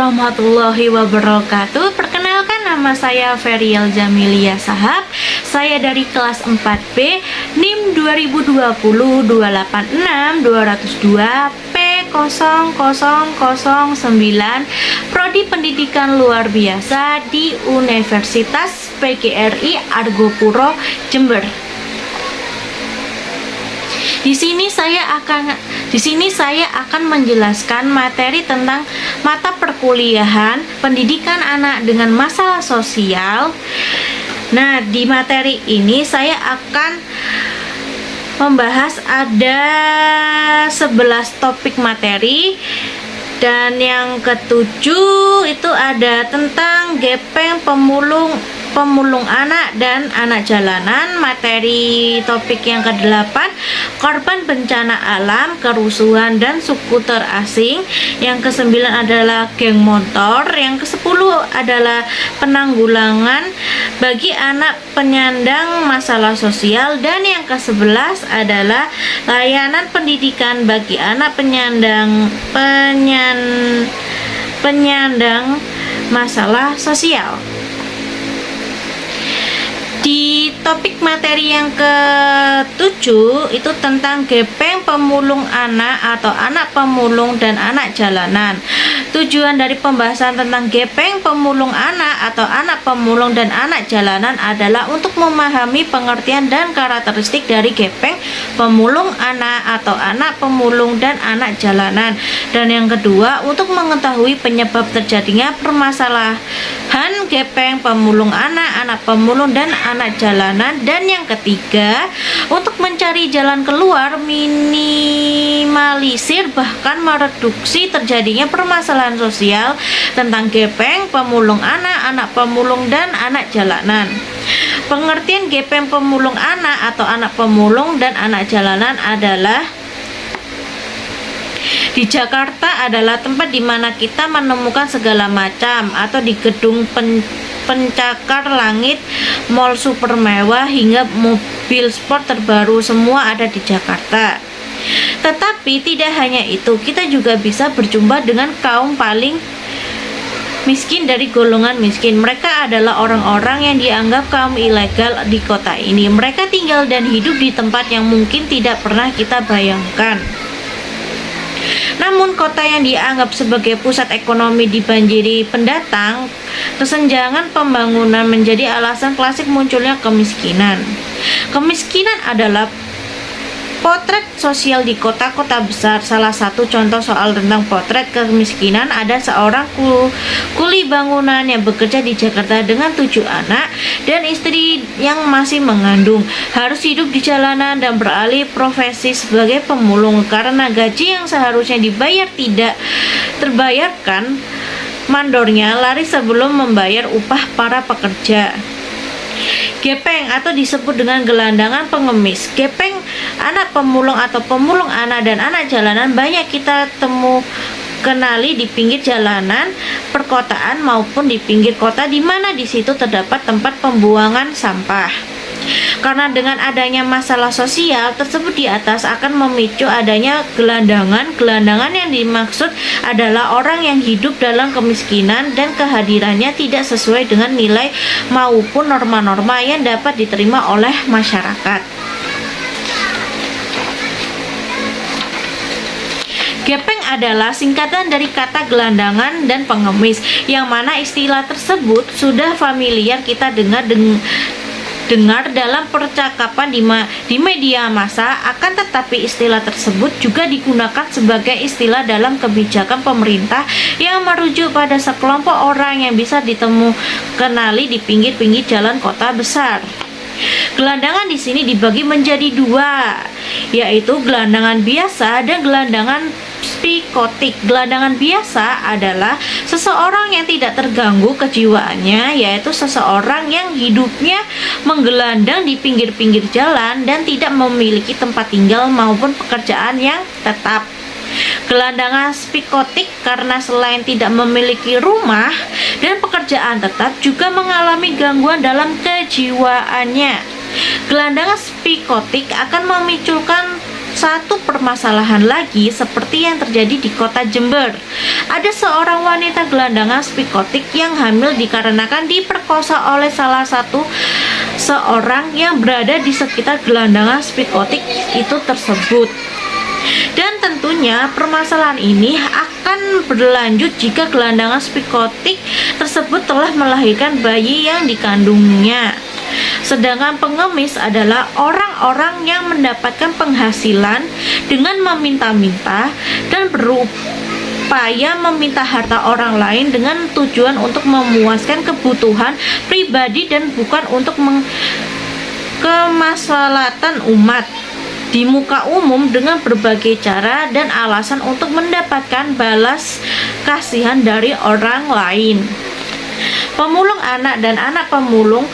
warahmatullahi wabarakatuh. Perkenalkan, nama saya Feriel Jamilia Sahab. Saya dari kelas 4B, NIM 2020 286 202 P00009, Prodi Pendidikan Luar Biasa di Universitas PGRI Argopuro, Jember. Di sini saya akan menjelaskan materi tentang mata perkuliahan pendidikan anak dengan masalah sosial. Nah, di materi ini saya akan membahas ada 11 topik materi, dan yang ketujuh itu ada tentang gepeng pemulung anak dan anak jalanan. Materi topik yang ke-8, korban bencana alam, kerusuhan dan suku terasing. Yang ke-9 adalah geng motor. Yang ke-10 adalah penanggulangan bagi anak penyandang masalah sosial, dan yang ke-11 adalah layanan pendidikan bagi anak penyandang masalah sosial. Di topik materi yang ke-7 itu tentang gepeng pemulung anak atau anak pemulung dan anak jalanan. Tujuan dari pembahasan tentang gepeng pemulung anak atau anak pemulung dan anak jalanan adalah untuk memahami pengertian dan karakteristik dari gepeng pemulung anak atau anak pemulung dan anak jalanan. Dan yang kedua, untuk mengetahui penyebab terjadinya permasalahan gepeng pemulung anak, anak pemulung dan anak jalanan. Dan yang ketiga, untuk mencari jalan keluar, minimalisir bahkan mereduksi terjadinya permasalahan sosial tentang gepeng pemulung anak, anak pemulung dan anak jalanan. Pengertian gepeng pemulung anak atau anak pemulung dan anak jalanan adalah: di Jakarta adalah tempat di mana kita menemukan segala macam, atau di gedung pencakar langit, mall super mewah hingga mobil sport terbaru, semua ada di Jakarta. Tetapi tidak hanya itu, kita juga bisa berjumpa dengan kaum paling miskin dari golongan miskin. Mereka adalah orang-orang yang dianggap kaum ilegal di kota ini. Mereka tinggal dan hidup di tempat yang mungkin tidak pernah kita bayangkan. Namun kota yang dianggap sebagai pusat ekonomi dibanjiri pendatang, kesenjangan pembangunan menjadi alasan klasik munculnya kemiskinan. Kemiskinan adalah potret sosial di kota-kota besar. Salah satu contoh soal tentang potret kemiskinan ada seorang kuli bangunan yang bekerja di Jakarta dengan 7 anak dan istri yang masih mengandung. Harus hidup di jalanan dan beralih profesi sebagai pemulung karena gaji yang seharusnya dibayar tidak terbayarkan. Mandornya lari sebelum membayar upah para pekerja. Gepeng atau disebut dengan gelandangan pengemis. Gepeng anak pemulung atau pemulung anak dan anak jalanan banyak kita kenali di pinggir jalanan perkotaan maupun di pinggir kota, di mana di situ terdapat tempat pembuangan sampah. Karena dengan adanya masalah sosial tersebut di atas akan memicu adanya gelandangan. Gelandangan yang dimaksud adalah orang yang hidup dalam kemiskinan dan kehadirannya tidak sesuai dengan nilai maupun norma-norma yang dapat diterima oleh masyarakat. Gepeng adalah singkatan dari kata gelandangan dan pengemis, yang mana istilah tersebut sudah familiar kita dengar dalam percakapan di media massa. Akan tetapi istilah tersebut juga digunakan sebagai istilah dalam kebijakan pemerintah yang merujuk pada sekelompok orang yang bisa kenali di pinggir-pinggir jalan kota besar. Gelandangan di sini dibagi menjadi 2, yaitu gelandangan biasa dan gelandangan psikotik. Gelandangan biasa adalah seseorang yang tidak terganggu kejiwaannya, yaitu seseorang yang hidupnya menggelandang di pinggir-pinggir jalan dan tidak memiliki tempat tinggal maupun pekerjaan yang tetap. Gelandangan psikotik karena selain tidak memiliki rumah dan pekerjaan tetap, juga mengalami gangguan dalam kejiwaannya. Gelandangan psikotik akan memunculkan satu permasalahan lagi seperti yang terjadi di kota Jember. Ada seorang wanita gelandangan psikotik yang hamil dikarenakan diperkosa oleh salah satu seorang yang berada di sekitar gelandangan psikotik itu tersebut. Dan tentunya permasalahan ini akan berlanjut jika gelandangan psikotik tersebut telah melahirkan bayi yang dikandungnya. Sedangkan pengemis adalah orang-orang yang mendapatkan penghasilan dengan meminta-minta dan berupaya meminta harta orang lain dengan tujuan untuk memuaskan kebutuhan pribadi dan bukan untuk kemaslahatan umat di muka umum dengan berbagai cara dan alasan untuk mendapatkan balas kasihan dari orang lain. Pemulung anak dan anak pemulung.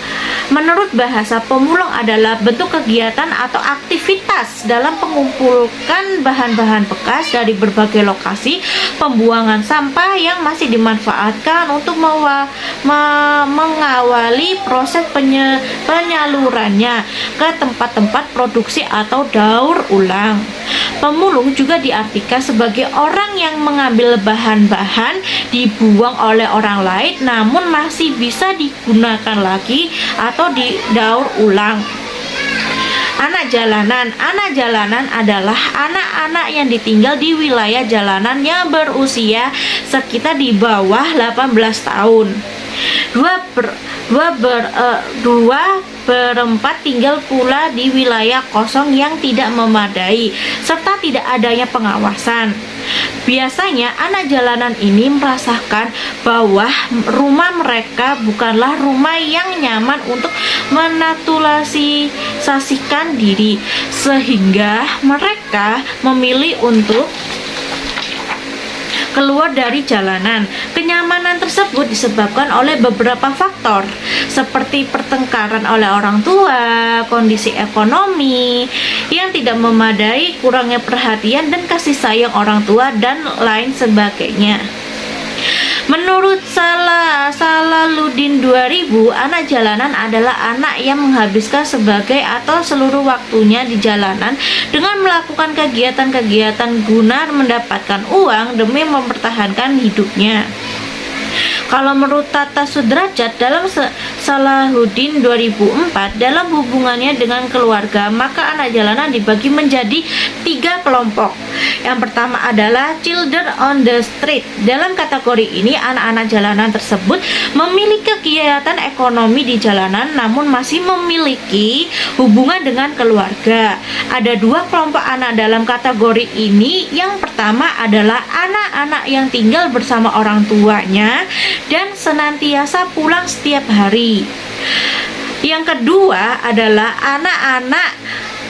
Menurut bahasa, pemulung adalah bentuk kegiatan atau aktivitas dalam mengumpulkan bahan-bahan bekas dari berbagai lokasi pembuangan sampah yang masih dimanfaatkan untuk mengawali proses penyalurannya ke tempat-tempat produksi atau daur ulang. Pemulung juga diartikan sebagai orang yang mengambil bahan-bahan dibuang oleh orang lain namun masih bisa digunakan lagi atau didaur ulang. Anak jalanan adalah anak-anak yang ditinggal di wilayah jalanan yang berusia sekitar di bawah 18 tahun. Dua berempat tinggal pula di wilayah kosong yang tidak memadai serta tidak adanya pengawasan. Biasanya anak jalanan ini merasakan bahwa rumah mereka bukanlah rumah yang nyaman untuk menaturalisasikan diri, sehingga mereka memilih untuk keluar dari jalanan. Kenyamanan tersebut disebabkan oleh beberapa faktor seperti pertengkaran oleh orang tua, kondisi ekonomi yang tidak memadai, kurangnya perhatian dan kasih sayang orang tua, dan lain sebagainya. Menurut Salaluddin 2000, anak jalanan adalah anak yang menghabiskan sebagai atau seluruh waktunya di jalanan dengan melakukan kegiatan-kegiatan guna mendapatkan uang demi mempertahankan hidupnya. Kalau menurut Tata Sudrajat dalam Salahuddin 2004, dalam hubungannya dengan keluarga, maka anak jalanan dibagi menjadi 3 kelompok. Yang pertama adalah children on the street. Dalam kategori ini, anak-anak jalanan tersebut memiliki kegiatan ekonomi di jalanan namun masih memiliki hubungan dengan keluarga. Ada 2 kelompok anak dalam kategori ini. Yang pertama adalah anak-anak yang tinggal bersama orang tuanya dan senantiasa pulang setiap hari. Yang kedua adalah anak-anak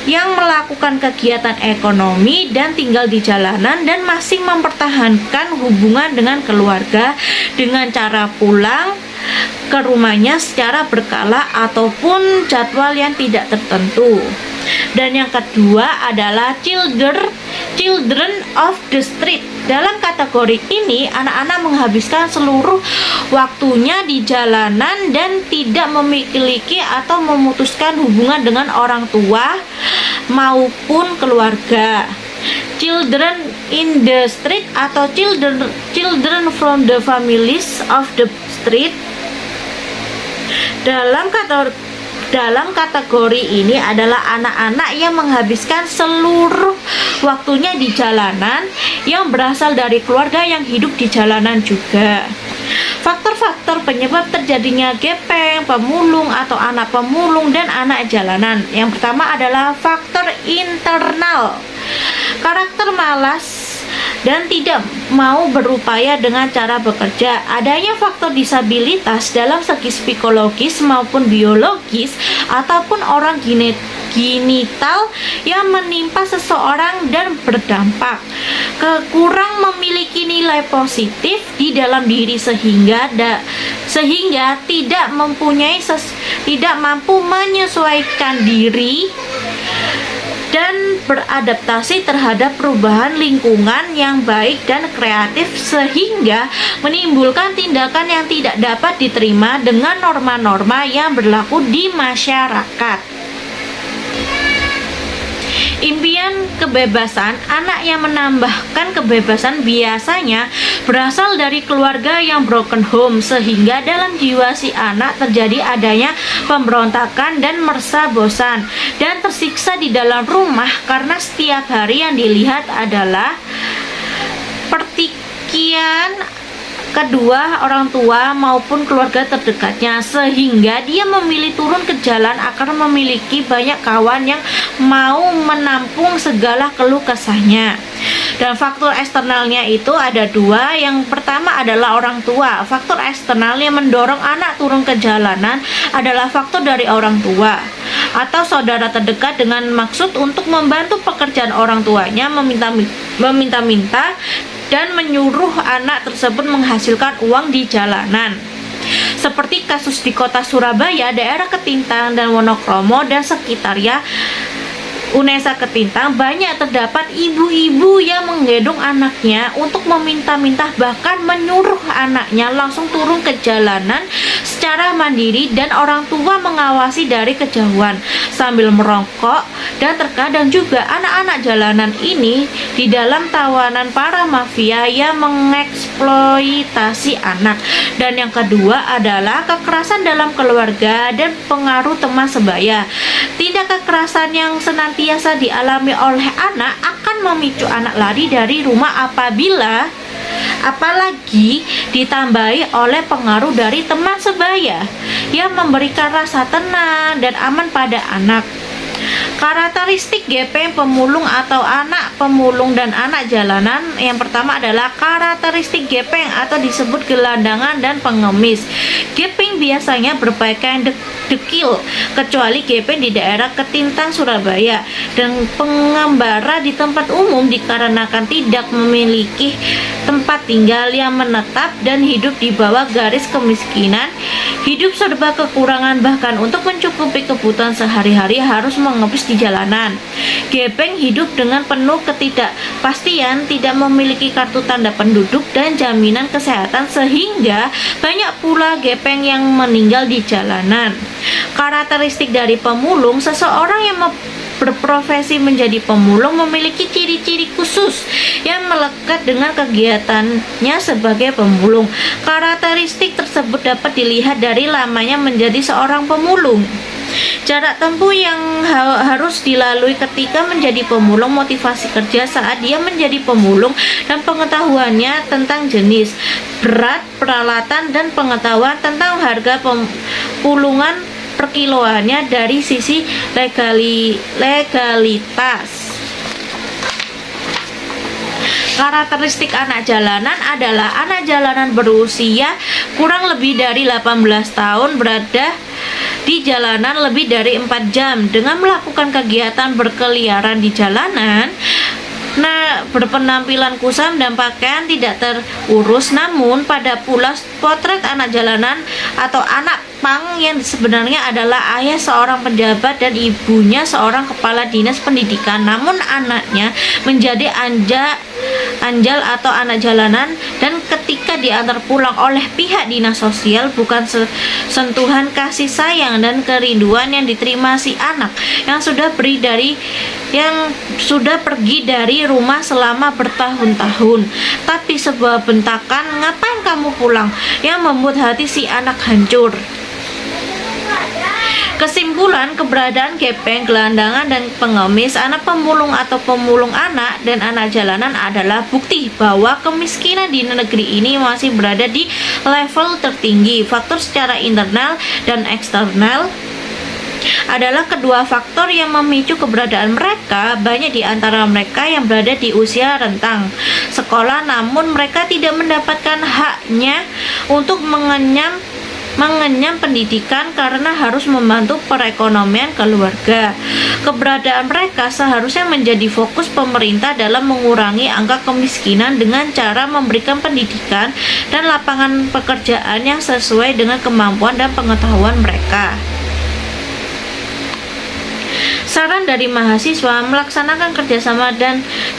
yang melakukan kegiatan ekonomi dan tinggal di jalanan dan masih mempertahankan hubungan dengan keluarga dengan cara pulang ke rumahnya secara berkala ataupun jadwal yang tidak tertentu. Dan yang kedua adalah children of the street. Dalam kategori ini, anak-anak menghabiskan seluruh waktunya di jalanan dan tidak memiliki atau memutuskan hubungan dengan orang tua maupun keluarga. Children in the street atau children from the families of the street. Dalam kategori ini adalah anak-anak yang menghabiskan seluruh waktunya di jalanan yang berasal dari keluarga yang hidup di jalanan juga. Faktor-faktor penyebab terjadinya gepeng, pemulung atau anak pemulung dan anak jalanan. Yang pertama adalah faktor internal. Karakter malas dan tidak mau berupaya dengan cara bekerja. Adanya faktor disabilitas dalam segi psikologis maupun biologis ataupun orang genital yang menimpa seseorang dan berdampak kurang memiliki nilai positif di dalam diri sehingga tidak mampu menyesuaikan diri dan beradaptasi terhadap perubahan lingkungan yang baik dan kreatif sehingga menimbulkan tindakan yang tidak dapat diterima dengan norma-norma yang berlaku di masyarakat. Impian kebebasan anak yang menambahkan kebebasan biasanya berasal dari keluarga yang broken home, sehingga dalam jiwa si anak terjadi adanya pemberontakan dan merasa bosan dan tersiksa di dalam rumah karena setiap hari yang dilihat adalah pertikaian kedua orang tua maupun keluarga terdekatnya, sehingga dia memilih turun ke jalan agar memiliki banyak kawan yang mau menampung segala keluh kesahnya. Dan faktor eksternalnya itu ada dua. Yang pertama adalah orang tua. Faktor eksternal yang mendorong anak turun ke jalanan adalah faktor dari orang tua atau saudara terdekat dengan maksud untuk membantu pekerjaan orang tuanya, meminta-minta dan menyuruh anak tersebut menghasilkan uang di jalanan. Seperti kasus di kota Surabaya, daerah Ketintang dan Wonokromo dan sekitarnya, Unesa Ketintang, banyak terdapat ibu-ibu yang menggendong anaknya untuk meminta-minta, bahkan menyuruh anaknya langsung turun ke jalanan secara mandiri, dan orang tua mengawasi dari kejauhan sambil merokok. Dan terkadang juga anak-anak jalanan ini di dalam tawanan para mafia yang mengeksploitasi anak. Dan yang kedua adalah kekerasan dalam keluarga dan pengaruh teman sebaya. Tindak kekerasan yang senantiasa dialami oleh anak akan memicu anak lari dari rumah apalagi ditambahi oleh pengaruh dari teman sebaya yang memberikan rasa tenang dan aman pada anak. Karakteristik gepeng pemulung atau anak pemulung dan anak jalanan. Yang pertama adalah karakteristik gepeng atau disebut gelandangan dan pengemis. Gepeng biasanya berpakaian dekil, kecuali gepeng di daerah Ketintang, Surabaya, dan pengembara di tempat umum dikarenakan tidak memiliki tempat tinggal yang menetap dan hidup di bawah garis kemiskinan. Hidup serba kekurangan, bahkan untuk mencukupi kebutuhan sehari-hari harus mengemis di jalanan. Gepeng hidup dengan penuh ketidakpastian, tidak memiliki kartu tanda penduduk dan jaminan kesehatan, sehingga banyak pula gepeng yang meninggal di jalanan. Karakteristik dari pemulung: seseorang yang berprofesi menjadi pemulung memiliki ciri-ciri khusus yang melekat dengan kegiatannya sebagai pemulung. Karakteristik tersebut dapat dilihat dari lamanya menjadi seorang pemulung, jarak tempuh yang harus dilalui ketika menjadi pemulung, motivasi kerja saat dia menjadi pemulung, dan pengetahuannya tentang jenis, berat, peralatan, dan pengetahuan tentang harga pemulungan per kiloannya dari sisi legalitas. Karakteristik anak jalanan adalah anak jalanan berusia kurang lebih dari 18 tahun berada di jalanan lebih dari 4 jam dengan melakukan kegiatan berkeliaran di jalanan. Berpenampilan kusam dan pakaian tidak terurus. Namun pada pula potret anak jalanan atau anak pang yang sebenarnya adalah ayah seorang pejabat dan ibunya seorang kepala dinas pendidikan, namun anaknya menjadi anjal atau anak jalanan, dan ketika diantar pulang oleh pihak dinas sosial, bukan sentuhan kasih sayang dan kerinduan yang diterima si anak yang sudah pergi dari rumah selama bertahun-tahun, tapi sebuah bentakan "ngapain kamu pulang" yang membuat hati si anak hancur. Kesimpulan, keberadaan gepeng, gelandangan, dan pengemis, anak pemulung atau pemulung anak, dan anak jalanan adalah bukti bahwa kemiskinan di negeri ini masih berada di level tertinggi. Faktor secara internal dan eksternal adalah kedua faktor yang memicu keberadaan mereka. Banyak di antara mereka yang berada di usia rentang sekolah, namun mereka tidak mendapatkan haknya untuk mengenyam pendidikan karena harus membantu perekonomian keluarga. Keberadaan mereka seharusnya menjadi fokus pemerintah dalam mengurangi angka kemiskinan dengan cara memberikan pendidikan dan lapangan pekerjaan yang sesuai dengan kemampuan dan pengetahuan mereka. Saran dari mahasiswa: melaksanakan kerjasama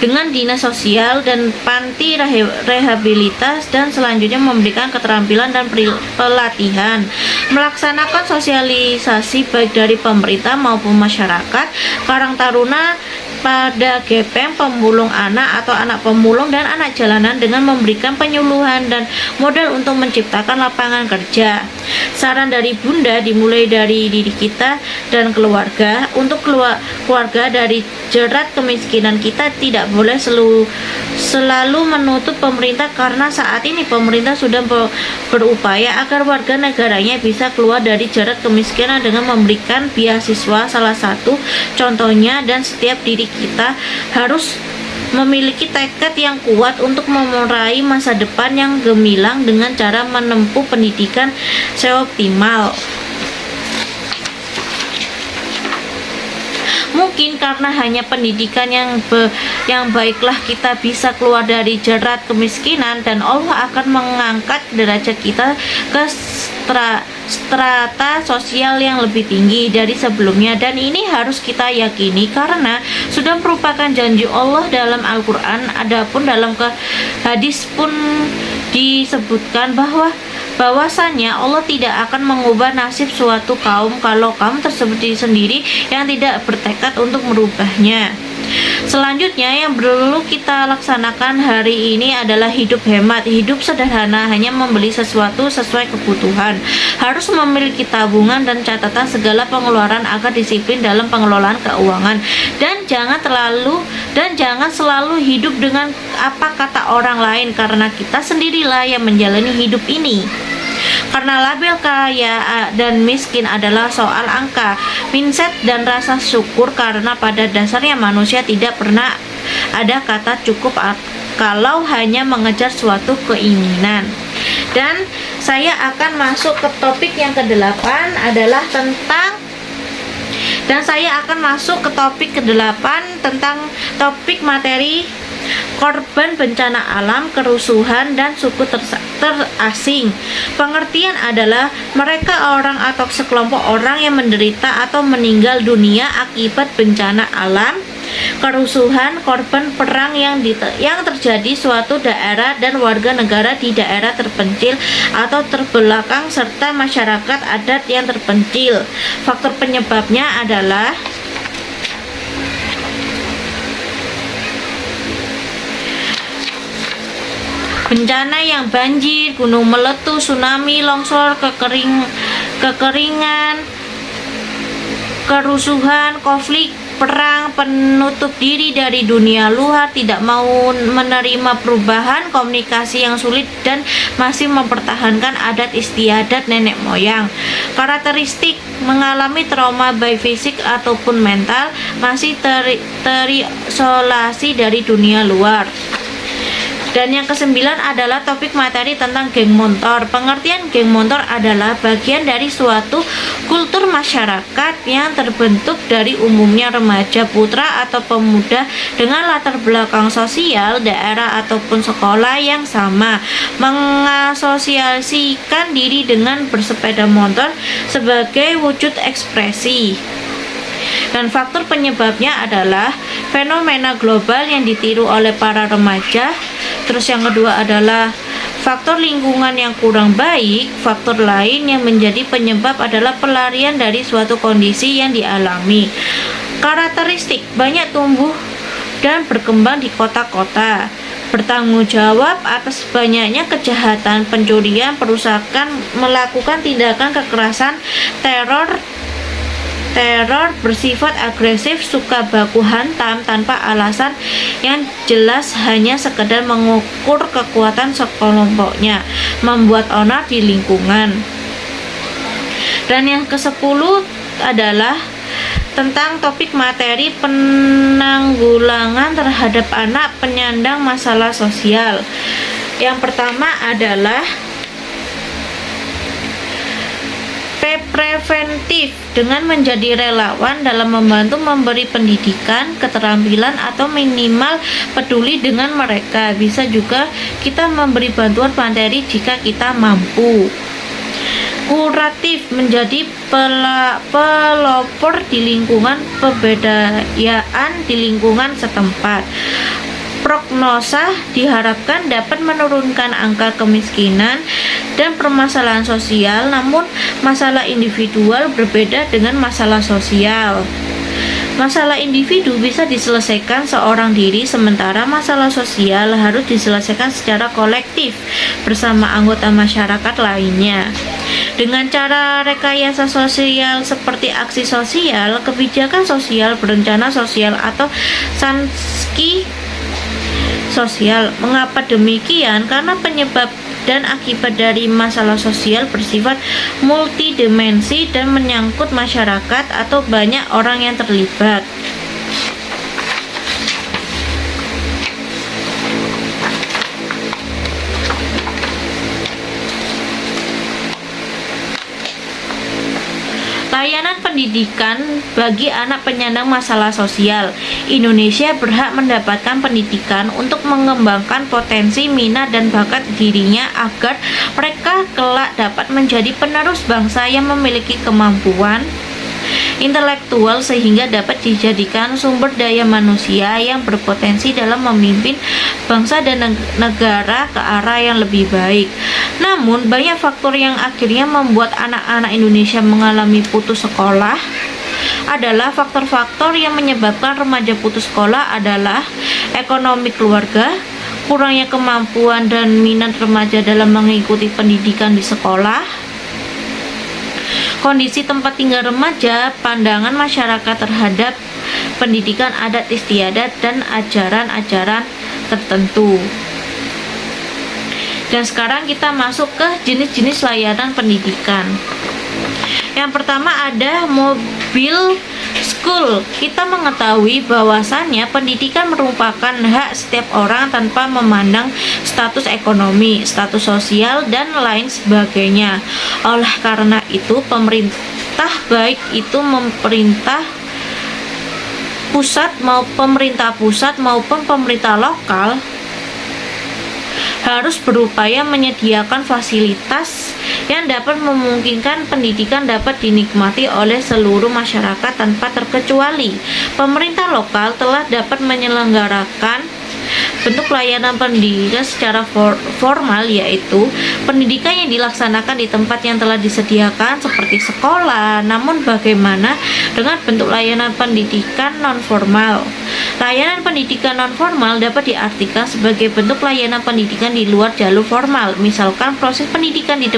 dengan dinas sosial dan panti rehabilitas, dan selanjutnya memberikan keterampilan dan pelatihan. Melaksanakan sosialisasi baik dari pemerintah maupun masyarakat. Karang Taruna pada gepeng, pemulung anak atau anak pemulung dan anak jalanan dengan memberikan penyuluhan dan modal untuk menciptakan lapangan kerja. Saran dari Bunda dimulai dari diri kita dan keluarga. Untuk keluarga dari jerat kemiskinan, kita tidak boleh selalu menuntut pemerintah, karena saat ini pemerintah sudah berupaya agar warga negaranya bisa keluar dari jerat kemiskinan dengan memberikan beasiswa salah satu contohnya, dan setiap diri kita harus memiliki tekad yang kuat untuk meraih masa depan yang gemilang dengan cara menempuh pendidikan seoptimal. Mungkin karena hanya pendidikan yang baiklah kita bisa keluar dari jerat kemiskinan, dan Allah akan mengangkat derajat kita ke strata sosial yang lebih tinggi dari sebelumnya. Dan ini harus kita yakini karena sudah merupakan janji Allah dalam Al-Quran. Adapun dalam hadis pun disebutkan bahwasanya Allah tidak akan mengubah nasib suatu kaum kalau kaum tersebut sendiri yang tidak bertekad untuk merubahnya. Selanjutnya yang perlu kita laksanakan hari ini adalah hidup hemat, hidup sederhana, hanya membeli sesuatu sesuai kebutuhan. Harus memiliki tabungan dan catatan segala pengeluaran agar disiplin dalam pengelolaan keuangan, dan jangan selalu hidup dengan apa kata orang lain, karena kita sendirilah yang menjalani hidup ini. Karena label kaya dan miskin adalah soal angka, mindset dan rasa syukur, karena pada dasarnya manusia tidak pernah ada kata cukup kalau hanya mengejar suatu keinginan. Dan saya akan masuk ke topik yang ke-8 adalah tentang topik materi korban bencana alam, kerusuhan, dan suku terasing. Pengertian adalah mereka orang atau sekelompok orang yang menderita atau meninggal dunia akibat bencana alam, kerusuhan, korban perang yang terjadi suatu daerah, dan warga negara di daerah terpencil atau terbelakang serta masyarakat adat yang terpencil. Faktor penyebabnya adalah bencana yang banjir, gunung meletus, tsunami, longsor, kekeringan, kerusuhan, konflik, perang, penutup diri dari dunia luar, tidak mau menerima perubahan, komunikasi yang sulit, dan masih mempertahankan adat istiadat nenek moyang. Karakteristik mengalami trauma baik fisik ataupun mental, masih terisolasi dari dunia luar. Dan yang ke-9 adalah topik materi tentang geng motor. Pengertian geng motor adalah bagian dari suatu kultur masyarakat yang terbentuk dari umumnya remaja, putra atau pemuda dengan latar belakang sosial, daerah ataupun sekolah yang sama, mengasosiasikan diri dengan bersepeda motor sebagai wujud ekspresi. Dan faktor penyebabnya adalah fenomena global yang ditiru oleh para remaja. Terus yang kedua adalah faktor lingkungan yang kurang baik. Faktor lain yang menjadi penyebab adalah pelarian dari suatu kondisi yang dialami. Karakteristik banyak tumbuh dan berkembang di kota-kota, bertanggung jawab atas banyaknya kejahatan, pencurian, perusakan, melakukan tindakan kekerasan, teror, bersifat agresif, suka baku hantam tanpa alasan yang jelas, hanya sekedar mengukur kekuatan sekelompoknya, membuat onar di lingkungan. Dan yang ke-10 adalah tentang topik materi penanggulangan terhadap anak penyandang masalah sosial. Yang pertama adalah preventif, dengan menjadi relawan dalam membantu memberi pendidikan, keterampilan, atau minimal peduli dengan mereka. Bisa juga kita memberi bantuan materi jika kita mampu. Kuratif, menjadi pelopor di lingkungan pemberdayaan di lingkungan setempat. Prognosa diharapkan dapat menurunkan angka kemiskinan dan permasalahan sosial, namun masalah individual berbeda dengan masalah sosial. Masalah individu bisa diselesaikan seorang diri, sementara masalah sosial harus diselesaikan secara kolektif bersama anggota masyarakat lainnya. Dengan cara rekayasa sosial seperti aksi sosial, kebijakan sosial, berencana sosial, atau sanksi sosial. Mengapa demikian? Karena penyebab dan akibat dari masalah sosial bersifat multidimensi dan menyangkut masyarakat atau banyak orang yang terlibat. Layanan pendidikan bagi anak penyandang masalah sosial. Indonesia berhak mendapatkan pendidikan untuk mengembangkan potensi, minat, dan bakat dirinya agar mereka kelak dapat menjadi penerus bangsa yang memiliki kemampuan intelektual sehingga dapat dijadikan sumber daya manusia yang berpotensi dalam memimpin bangsa dan negara ke arah yang lebih baik. Namun, banyak faktor yang akhirnya membuat anak-anak Indonesia mengalami putus sekolah. Adalah faktor-faktor yang menyebabkan remaja putus sekolah adalah ekonomi keluarga, kurangnya kemampuan dan minat remaja dalam mengikuti pendidikan di sekolah, kondisi tempat tinggal remaja, pandangan masyarakat terhadap pendidikan adat istiadat, dan ajaran-ajaran tertentu. Dan sekarang kita masuk ke jenis-jenis layanan pendidikan. Yang pertama ada mobil school. Kita mengetahui bahwasannya pendidikan merupakan hak setiap orang tanpa memandang status ekonomi, status sosial, dan lain sebagainya. Oleh karena itu, pemerintah baik itu pemerintah pusat maupun pemerintah lokal harus berupaya menyediakan fasilitas yang dapat memungkinkan pendidikan dapat dinikmati oleh seluruh masyarakat tanpa terkecuali. Pemerintah lokal telah dapat menyelenggarakan bentuk layanan pendidikan secara formal, yaitu pendidikan yang dilaksanakan di tempat yang telah disediakan seperti sekolah. Namun bagaimana dengan bentuk layanan pendidikan non-formal? Layanan pendidikan non-formal dapat diartikan sebagai bentuk layanan pendidikan di luar jalur formal. Misalkan proses pendidikan di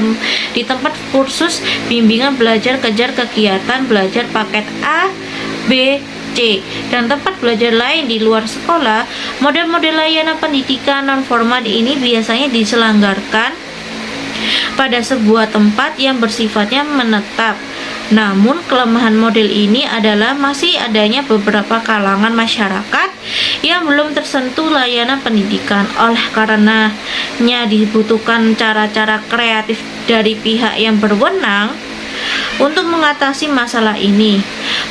tempat kursus, bimbingan belajar, kejar kegiatan belajar paket A, B, C, dan tempat belajar lain di luar sekolah. Model-model layanan pendidikan non-formal ini biasanya diselenggarakan pada sebuah tempat yang bersifatnya menetap. Namun kelemahan model ini adalah masih adanya beberapa kalangan masyarakat yang belum tersentuh layanan pendidikan. Oleh karenanya dibutuhkan cara-cara kreatif dari pihak yang berwenang untuk mengatasi masalah ini.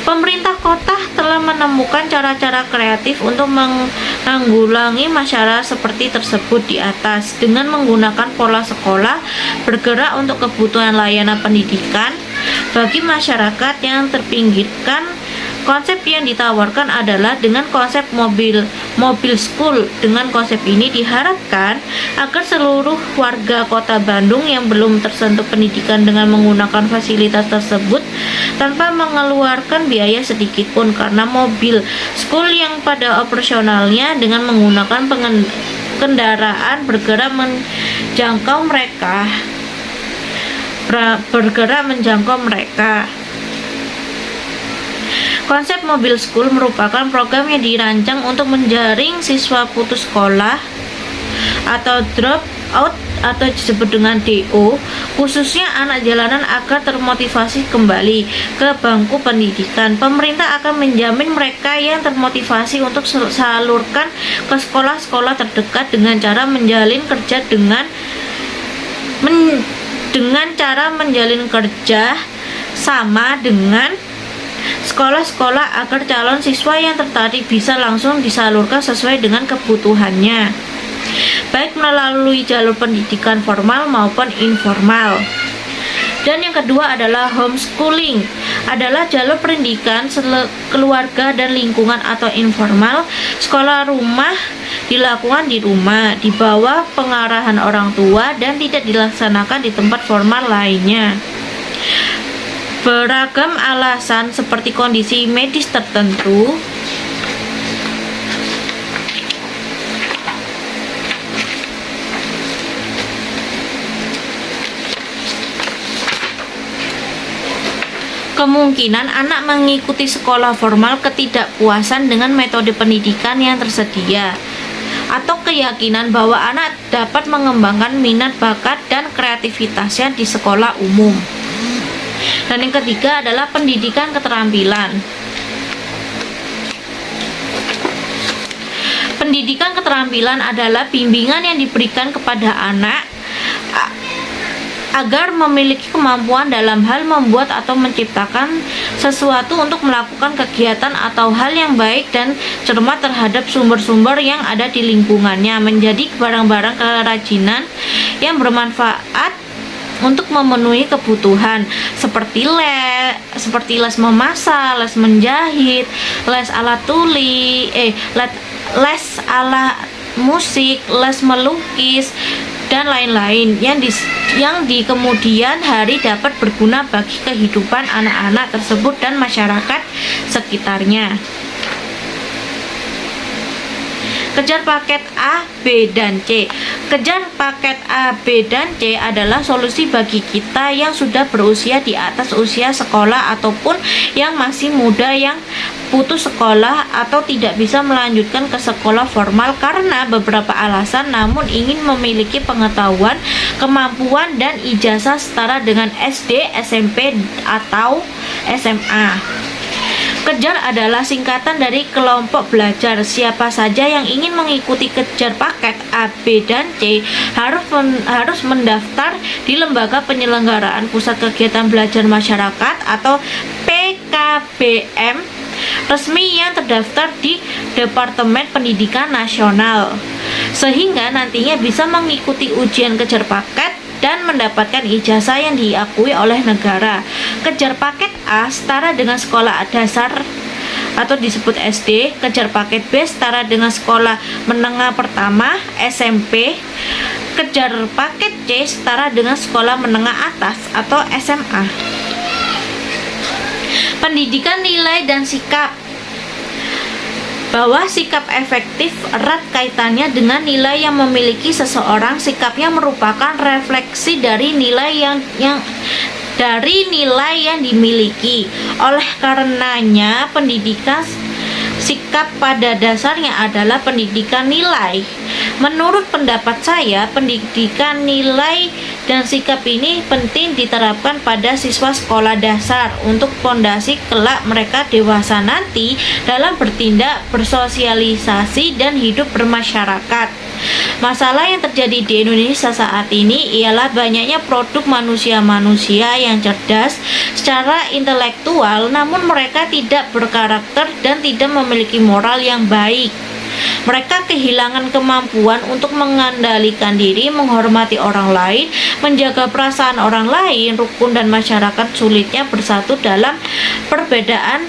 Pemerintah kota telah menemukan cara-cara kreatif untuk menanggulangi masalah seperti tersebut di atas dengan menggunakan pola sekolah bergerak untuk kebutuhan layanan pendidikan bagi masyarakat yang terpinggirkan. Konsep yang ditawarkan adalah dengan konsep mobil school. Dengan konsep ini diharapkan agar seluruh warga kota Bandung yang belum tersentuh pendidikan dengan menggunakan fasilitas tersebut tanpa mengeluarkan biaya sedikit pun, karena mobil school yang pada operasionalnya dengan menggunakan kendaraan bergerak menjangkau mereka. Konsep mobil school merupakan program yang dirancang untuk menjaring siswa putus sekolah atau drop out atau disebut dengan DO, khususnya anak jalanan, agar termotivasi kembali ke bangku pendidikan. Pemerintah akan menjamin mereka yang termotivasi untuk salurkan ke sekolah-sekolah terdekat dengan cara menjalin kerja sama dengan sekolah-sekolah agar calon siswa yang tertarik bisa langsung disalurkan sesuai dengan kebutuhannya, baik melalui jalur pendidikan formal maupun informal. Dan yang kedua adalah homeschooling, adalah jalur pendidikan keluarga dan lingkungan atau informal. Sekolah rumah dilakukan di rumah, di bawah pengarahan orang tua, dan tidak dilaksanakan di tempat formal lainnya. Beragam alasan seperti kondisi medis tertentu, kemungkinan anak mengikuti sekolah formal ketidakpuasan dengan metode pendidikan yang tersedia, atau keyakinan bahwa anak dapat mengembangkan minat bakat dan kreativitasnya di sekolah umum. Dan yang ketiga adalah pendidikan keterampilan. Pendidikan keterampilan adalah bimbingan yang diberikan kepada anak agar memiliki kemampuan dalam hal membuat atau menciptakan sesuatu untuk melakukan kegiatan atau hal yang baik dan cermat terhadap sumber-sumber yang ada di lingkungannya, menjadi barang-barang kerajinan yang bermanfaat untuk memenuhi kebutuhan seperti les memasak, les menjahit, les alat tuli, les alat musik, les melukis, dan lain-lain yang di kemudian hari dapat berguna bagi kehidupan anak-anak tersebut dan masyarakat sekitarnya. Kejar paket A, B, dan C. Kejar paket A, B, dan C adalah solusi bagi kita yang sudah berusia di atas usia sekolah ataupun yang masih muda yang putus sekolah atau tidak bisa melanjutkan ke sekolah formal karena beberapa alasan, namun ingin memiliki pengetahuan, kemampuan, dan ijazah setara dengan SD, SMP, atau SMA. Kejar adalah singkatan dari kelompok belajar. Siapa saja yang ingin mengikuti kejar paket A, B, dan C harus mendaftar di Lembaga Penyelenggaraan Pusat Kegiatan Belajar Masyarakat atau PKBM resmi yang terdaftar di Departemen Pendidikan Nasional, sehingga nantinya bisa mengikuti ujian kejar paket dan mendapatkan ijazah yang diakui oleh negara. Kejar paket A setara dengan sekolah dasar atau disebut SD, kejar paket B setara dengan sekolah menengah pertama SMP, kejar paket C setara dengan sekolah menengah atas atau SMA. Pendidikan nilai dan sikap. Bahwa sikap efektif erat kaitannya dengan nilai yang memiliki seseorang. Sikapnya merupakan refleksi dari nilai yang dimiliki. Oleh karenanya, pendidikan sikap pada dasarnya adalah pendidikan nilai. Menurut pendapat saya, pendidikan nilai dan sikap ini penting diterapkan pada siswa sekolah dasar untuk fondasi kelak mereka dewasa nanti dalam bertindak, bersosialisasi, dan hidup bermasyarakat. Masalah yang terjadi di Indonesia saat ini ialah banyaknya produk manusia-manusia yang cerdas secara intelektual, namun mereka tidak berkarakter dan tidak memiliki moral yang baik. Mereka kehilangan kemampuan untuk mengendalikan diri, menghormati orang lain, menjaga perasaan orang lain, rukun dan masyarakat sulitnya bersatu dalam perbedaan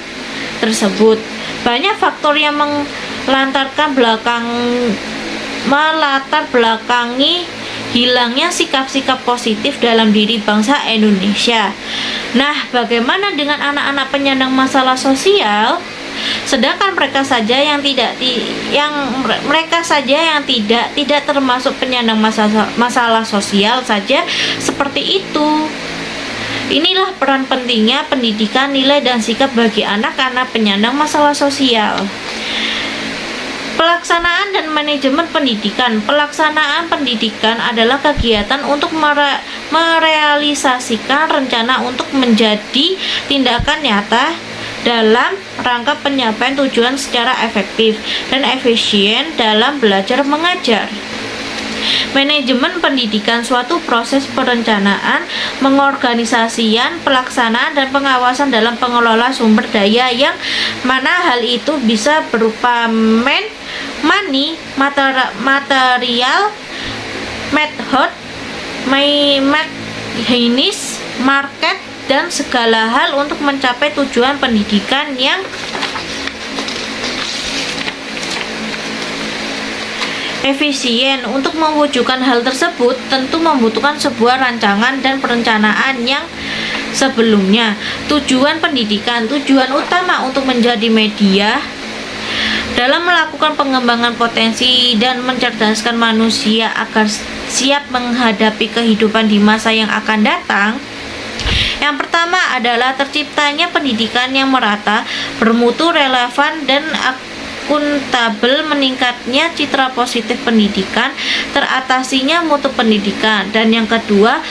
tersebut. Banyak faktor yang melatar belakangi hilangnya sikap-sikap positif dalam diri bangsa Indonesia. Nah, bagaimana dengan anak-anak penyandang masalah sosial? Sedangkan mereka saja yang tidak termasuk penyandang masalah sosial saja seperti itu. Inilah peran pentingnya pendidikan nilai dan sikap bagi anak-anak penyandang masalah sosial. Pelaksanaan dan manajemen pendidikan. Pelaksanaan pendidikan adalah kegiatan untuk merealisasikan rencana untuk menjadi tindakan nyata dalam rangka penyelesaian tujuan secara efektif dan efisien dalam belajar mengajar. Manajemen pendidikan suatu proses perencanaan, pengorganisasian, pelaksanaan, dan pengawasan dalam pengelola sumber daya yang mana hal itu bisa berupa money, material, method, mekanis, market, dan segala hal untuk mencapai tujuan pendidikan yang efisien. Untuk mewujudkan hal tersebut tentu membutuhkan sebuah rancangan dan perencanaan yang sebelumnya. Tujuan pendidikan, tujuan utama untuk menjadi media dalam melakukan pengembangan potensi dan mencerdaskan manusia agar siap menghadapi kehidupan di masa yang akan datang. Yang pertama adalah terciptanya pendidikan yang merata, bermutu, relevan, dan akuntabel, meningkatnya citra positif pendidikan, teratasinya mutu pendidikan. Dan yang kedua,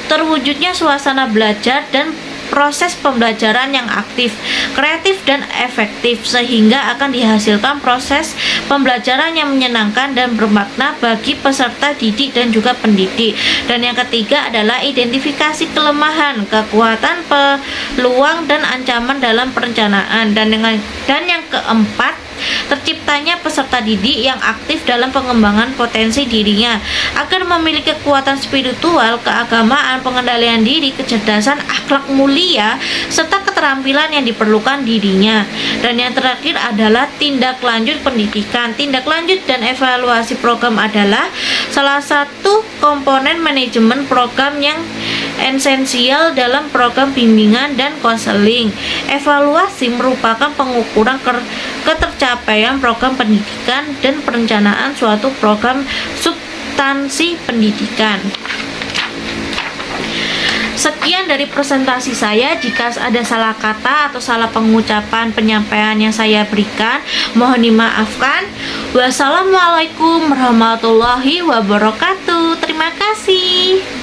terwujudnya suasana belajar dan proses pembelajaran yang aktif, kreatif, dan efektif, sehingga akan dihasilkan proses pembelajaran yang menyenangkan dan bermakna bagi peserta didik dan juga pendidik. Dan yang ketiga adalah identifikasi kelemahan, kekuatan, peluang, dan ancaman dalam perencanaan. Dan yang keempat, terciptanya peserta didik yang aktif dalam pengembangan potensi dirinya agar memiliki kekuatan spiritual, keagamaan, pengendalian diri, kecerdasan, akhlak mulia, serta keterampilan yang diperlukan dirinya. Dan yang terakhir adalah tindak lanjut pendidikan. Tindak lanjut dan evaluasi program adalah salah satu komponen manajemen program yang esensial dalam program bimbingan dan konseling. Evaluasi merupakan pengukuran ketercapaian program pendidikan dan perencanaan suatu program substansi pendidikan. Sekian dari presentasi saya. Jika ada salah kata atau salah pengucapan penyampaian yang saya berikan, mohon dimaafkan. Wassalamualaikum warahmatullahi wabarakatuh. Terima kasih.